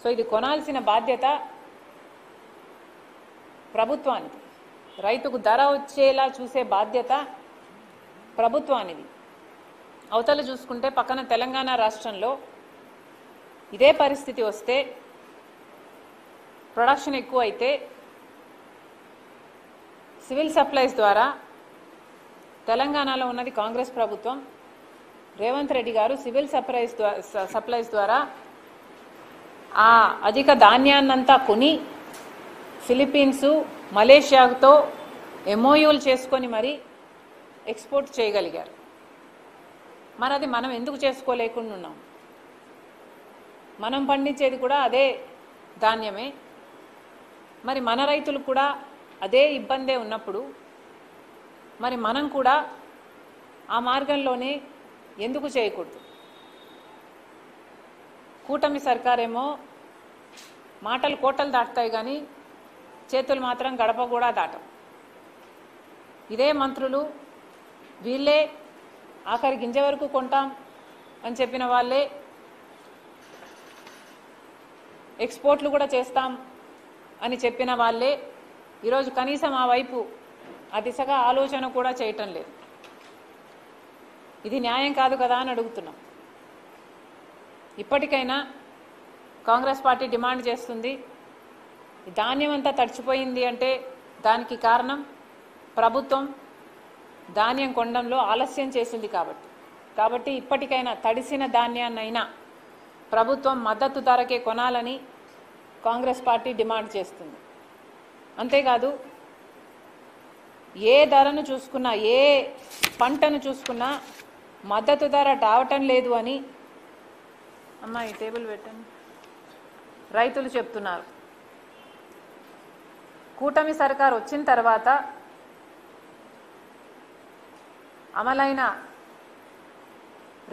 So ఇది కొనాల్సిన బాధ్యత ప్రభుత్వానికి, రైతుకు ధర వచ్చేలా చూసే బాధ్యత ప్రభుత్వానిది. అవతల చూసుకుంటే పక్కన తెలంగాణ రాష్ట్రంలో ఇదే పరిస్థితి వస్తే, ప్రొడక్షన్ ఎక్కువ అయితే సివిల్ సప్లైస్ ద్వారా, తెలంగాణలో ఉన్నది కాంగ్రెస్ ప్రభుత్వం, రేవంత్ రెడ్డి గారు సివిల్ సప్లైస్ ద్వారా ఆ అధిక ధాన్యాన్నంతా కొని ఫిలిప్పీన్స్, మలేషియాతో ఎంఓయూలు చేసుకొని మరి ఎక్స్పోర్ట్ చేయగలిగారు. మరి అది మనం ఎందుకు చేసుకోలేకుండా ఉన్నాం? మనం పండించేది కూడా అదే ధాన్యమే. మరి మన రైతులు కూడా అదే ఇబ్బందే ఉన్నప్పుడు మరి మనం కూడా ఆ మార్గంలోనే ఎందుకు చేయకూడదు? కూటమి సర్కారేమో మాటలు కోటలు దాటుతాయి కానీ చేతులు మాత్రం గడప కూడా దాటం. ఇదే మంత్రులు వీళ్ళే ఆఖరి గింజ వరకు కొంటాం అని చెప్పిన వాళ్ళే ఎక్స్పోర్ట్లు కూడా చేస్తాం అని చెప్పిన వాళ్ళే ఈరోజు కనీసం ఆ వైపు ఆ దిశగా ఆలోచన కూడా చేయటం లేదు. ఇది న్యాయం కాదు కదా అని అడుగుతున్నాం. ఇప్పటికైనా కాంగ్రెస్ పార్టీ డిమాండ్ చేస్తుంది, ధాన్యం అంతా తడిచిపోయింది అంటే దానికి కారణం ప్రభుత్వం ధాన్యం కొనడంలో ఆలస్యం చేసింది కాబట్టి ఇప్పటికైనా తడిసిన ధాన్యాన్నైనా ప్రభుత్వం మద్దతు ధరకే కొనాలని కాంగ్రెస్ పార్టీ డిమాండ్ చేస్తుంది. అంతేకాదు ఏ ధరను చూసుకున్నా, ఏ పంటను చూసుకున్నా మద్దతు ధర రావటం లేదు అని ఈ టేబుల్ పెట్టండి రైతులు చెప్తున్నారు. కూటమి సర్కార్ వచ్చిన తర్వాత అమలైన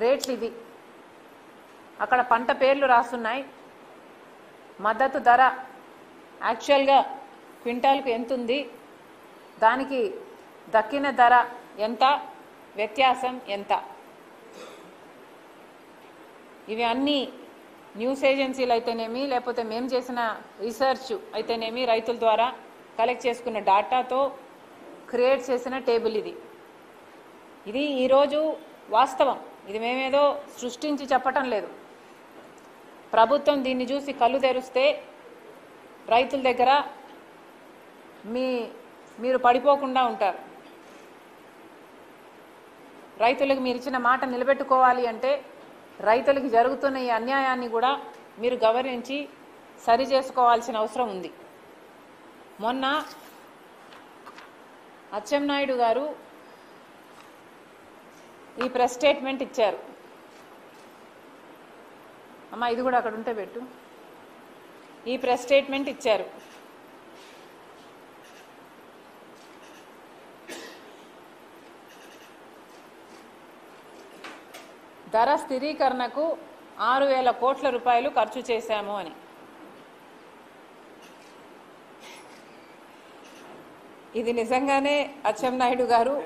రేట్లు ఇవి. అక్కడ పంట పేర్లు రాస్తున్నాయి. మద్దతు ధర యాక్చువల్గా క్వింటాల్కు ఎంత ఉంది, దానికి దక్కిన ధర ఎంత, వ్యత్యాసం ఎంత. ఇవి అన్నీ న్యూస్ ఏజెన్సీలు అయితేనేమి, లేకపోతే మేము చేసిన రీసెర్చ్ అయితేనేమి, రైతుల ద్వారా కలెక్ట్ చేసుకున్న డాటాతో క్రియేట్ చేసిన టేబుల్ ఇది ఈరోజు వాస్తవం. ఇది మేమేదో సృష్టించి చెప్పటం లేదు. ప్రభుత్వం దీన్ని చూసి కళ్ళు తెరిస్తే రైతుల దగ్గర మీరు పడిపోకుండా ఉంటారు. రైతులకు మీరు ఇచ్చిన మాట నిలబెట్టుకోవాలి అంటే రైతులకు జరుగుతున్న ఈ అన్యాయాన్ని కూడా మీరు గమనించి సరి చేసుకోవాల్సిన అవసరం ఉంది. మొన్న అచ్చెన్నాయుడు గారు ఈ ప్రెస్ స్టేట్మెంట్ ఇచ్చారు. ఇది కూడా అక్కడ ఉంటే పెట్టు. ఈ ప్రెస్ స్టేట్మెంట్ ఇచ్చారు. ధర స్థిరీకరణకు 6,000 కోట్ల రూపాయలు ఖర్చు చేశాము అని. ఇది నిజంగానే అచ్చెన్నాయుడు గారు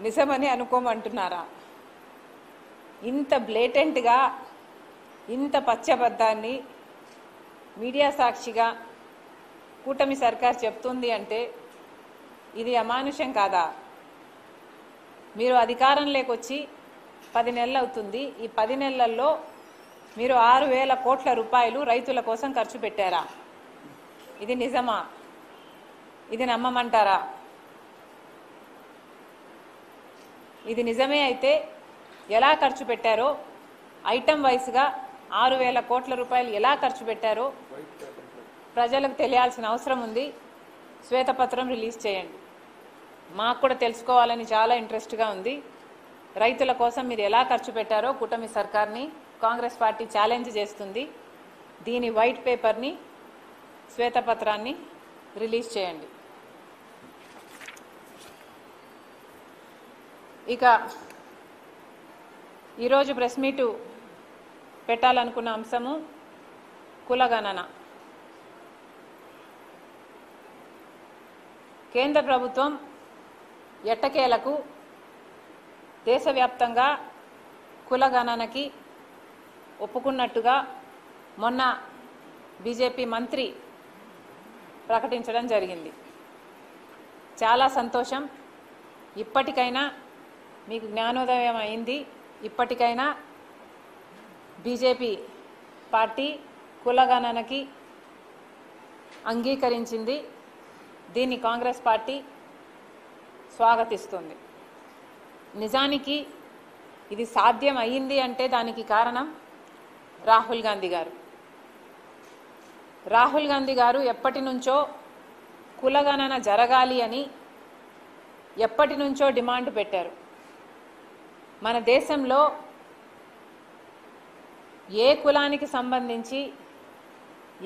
నిజమని అనుకోమంటున్నారా? ఇంత బ్లేటెంట్గా, ఇంత పచ్చబద్దాన్ని మీడియా సాక్షిగా కూటమి సర్కార్ చెప్తుంది అంటే ఇది అమానుషం కాదా? మీరు అధికారంలోకి వచ్చి 10 నెలలు అవుతుంది. ఈ 10 నెలల్లో మీరు 6,000 కోట్ల రూపాయలు రైతుల కోసం ఖర్చు పెట్టారా? ఇది నిజమా? ఇది నమ్మమంటారా? ఇది నిజమే అయితే ఎలా ఖర్చు పెట్టారో, ఐటమ్ వైస్గా 6,000 కోట్ల రూపాయలు ఎలా ఖర్చు పెట్టారో ప్రజలకు తెలియాల్సిన అవసరం ఉంది. శ్వేతపత్రం రిలీజ్ చేయండి. మాకు కూడా తెలుసుకోవాలని చాలా ఇంట్రెస్ట్గా ఉంది. రైతుల కోసం మీరు ఎలా ఖర్చు పెట్టారో కూటమి సర్కార్ని కాంగ్రెస్ పార్టీ ఛాలెంజ్ చేస్తుంది. దీని వైట్ పేపర్ని, శ్వేతపత్రాన్ని రిలీజ్ చేయండి. ఇక ఈరోజు ప్రెస్ మీటు పెట్టాలనుకున్న అంశము కులగణన. కేంద్ర ప్రభుత్వం ఎట్టకేలకు దేశవ్యాప్తంగా కులగణనకి ఒప్పుకున్నట్టుగా మొన్న బీజేపీ మంత్రి ప్రకటించడం జరిగింది. చాలా సంతోషం. ఇప్పటికైనా మీకు జ్ఞానోదయం అయింది. ఇప్పటికైనా బీజేపీ పార్టీ కులగణనకి అంగీకరించింది. దీన్ని కాంగ్రెస్ పార్టీ స్వాగతిస్తుంది. నిజానికి ఇది సాధ్యం అయ్యింది అంటే దానికి కారణం రాహుల్ గాంధీ గారు. రాహుల్ గాంధీ గారు ఎప్పటి నుంచో కులగణన జరగాలి అని ఎప్పటి నుంచో డిమాండ్ పెట్టారు. మన దేశంలో ఏ కులానికి సంబంధించి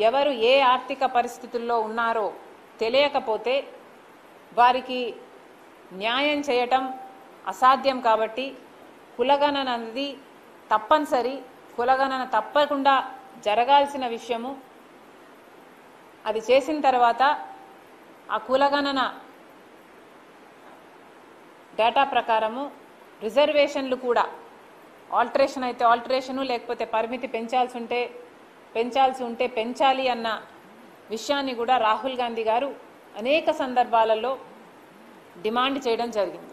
ఎవరు ఏ ఆర్థిక పరిస్థితుల్లో ఉన్నారో తెలియకపోతే వారికి న్యాయం చేయటం అసాధ్యం. కాబట్టి కులగణన అనేది తప్పనిసరి. కులగణన తప్పకుండా జరగాల్సిన విషయము. అది చేసిన తర్వాత ఆ కులగణన డేటా ప్రకారము రిజర్వేషన్లు కూడా ఆల్టరేషన్ అయితే ఆల్టరేషను, లేకపోతే పరిమితి పెంచాల్సి ఉంటే పెంచాలి అన్న విషయాన్ని కూడా రాహుల్ గాంధీ గారు అనేక సందర్భాలలో డిమాండ్ చేయడం జరిగింది.